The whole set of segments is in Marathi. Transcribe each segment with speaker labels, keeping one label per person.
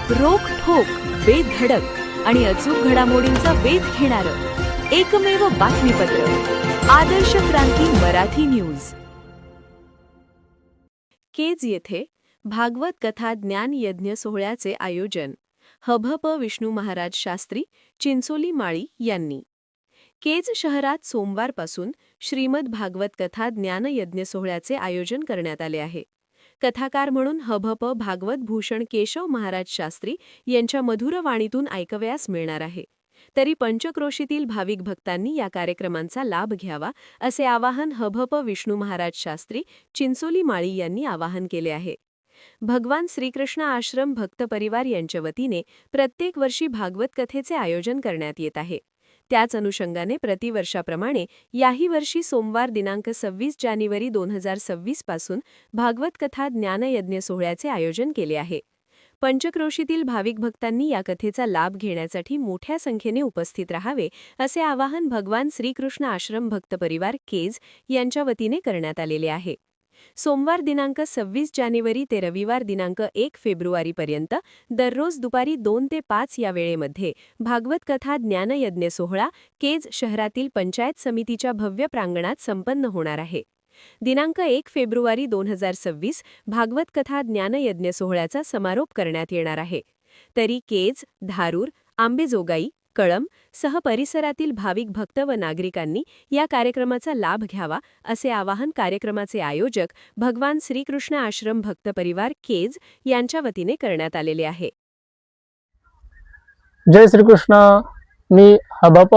Speaker 1: रोखठोक, बेधडक आणि अचूक घडामोडींचा वेध घेणारं एकमेव बातमीपत्र, आदर्श क्रांती मराठी न्यूज. केज येथे भागवत कथा ज्ञान यज्ञ सोहळ्याचे आयोजन हभप विष्णू महाराज शास्त्री, चिंचोली माळी यांनी. केज शहरात सोमवारपासून श्रीमद भागवत कथा ज्ञान यज्ञ सोहळ्याचे आयोजन करण्यात आले आहे. कथाकार म्हणून हभप भागवत भूषण केशव महाराज शास्त्री यांच्या मधुर वाणीतून ऐकवयास मिळणार आहे. तरी पंचक्रोशीतील भाविक भक्तांनी या कार्यक्रमांचा लाभ घ्यावा असे आवाहन हभप विष्णू महाराज शास्त्री, चिंचोली माळी यांनी आवाहन केले आहे. भगवान श्रीकृष्ण आश्रम भक्त परिवार यांच्या वतीने प्रत्येक वर्षी भागवत कथेचे आयोजन करण्यात येत आहे. त्याच अनुषंगाने प्रतिवर्षाप्रमाणे याही वर्षी सोमवार दिनांक 26 जानेवारी 2026 पासून भागवत कथा ज्ञानयज्ञ सोहळ्याचे आयोजन केले आहे. पंचक्रोशीतील भाविक भक्तांनी या कथेचा लाभ घेण्यासाठी मोठ्या संख्येने उपस्थित राहावे असे आवाहन भगवान श्रीकृष्ण आश्रम भक्त परिवार केज यांच्या वतीने करण्यात आलेले आहे. सोमवार दिनांक 26 जानेवारी ते रविवार दिनांक 1 फेब्रुवारीपर्यंत दररोज दुपारी 2 ते 5 या वेळेमध्ये भागवत कथा ज्ञानयज्ञ सोहळा केज शहरातील पंचायत समितीच्या भव्य प्रांगणात संपन्न होणार आहे. दिनांक 1 फेब्रुवारी 2026 भागवत कथा ज्ञानयज्ञ सोहळ्याचा समारोप करण्यात येणार आहे. तरी केज, धारूर, आंबेजोगाई, कळंब सह परिसरातील भाविक भक्त व नागरिकांनी या कार्यक्रमाचा लाभ घ्यावा असे आवाहन कार्यक्रमाचे आयोजक भगवान श्रीकृष्ण आश्रम भक्त परिवार केज यांच्या वतीने करण्यात आलेले आहे.
Speaker 2: जय श्रीकृष्ण. मी हभप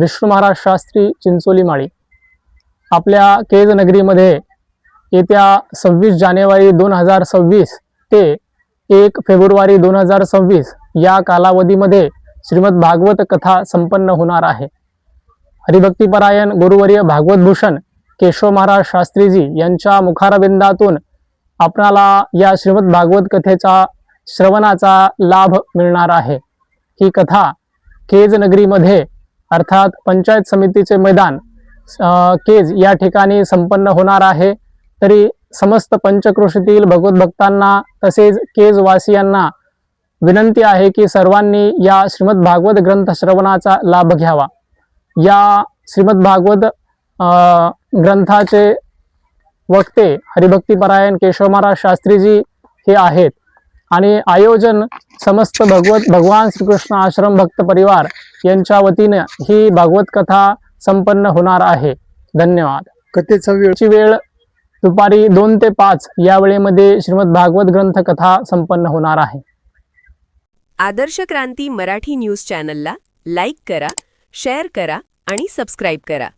Speaker 2: विष्णू महाराज शास्त्री, चिंचोली माळी. आपल्या केज नगरीमध्ये येत्या 26 जानेवारी 2026 ते 1 फेब्रुवारी 2026 या कालावधीमध्ये श्रीमद भागवत कथा संपन्न होणार आहे. हरिभक्तीपरायण गुरुवर्य भागवत भूषण केशव महाराज शास्त्रीजी यांच्या मुखारविंदातून आपणाला या श्रीमद भागवत कथेचा श्रवणाचा लाभ मिळणार आहे. ही कथा केज नगरीमध्ये अर्थात पंचायत समितीचे मैदान केज या ठिकाणी संपन्न होणार आहे. तरी समस्त पंचक्रोशीतील भगवत भक्तांना तसेच केज वासियांना विनंती आहे की सर्वांनी या श्रीमद भागवत ग्रंथ श्रवणाचा लाभ घ्यावा. या श्रीमद भागवत ग्रंथाचे वक्ते हरिभक्तीपरायण केशव महाराज शास्त्रीजी हे आहेत आणि आयोजन समस्त भगवान श्रीकृष्ण आश्रम भक्त परिवार यांच्या वतीने ही भागवत कथा संपन्न होणार आहे. धन्यवाद.
Speaker 3: कथेचा
Speaker 2: वेळ दुपारी 2 ते 5 या वेळेमध्ये श्रीमद भागवत ग्रंथ कथा संपन्न होणार आहे.
Speaker 1: आदर्श क्रांती मराठी न्यूज चॅनलला लाईक करा, शेअर करा आणि सबस्क्राईब करा.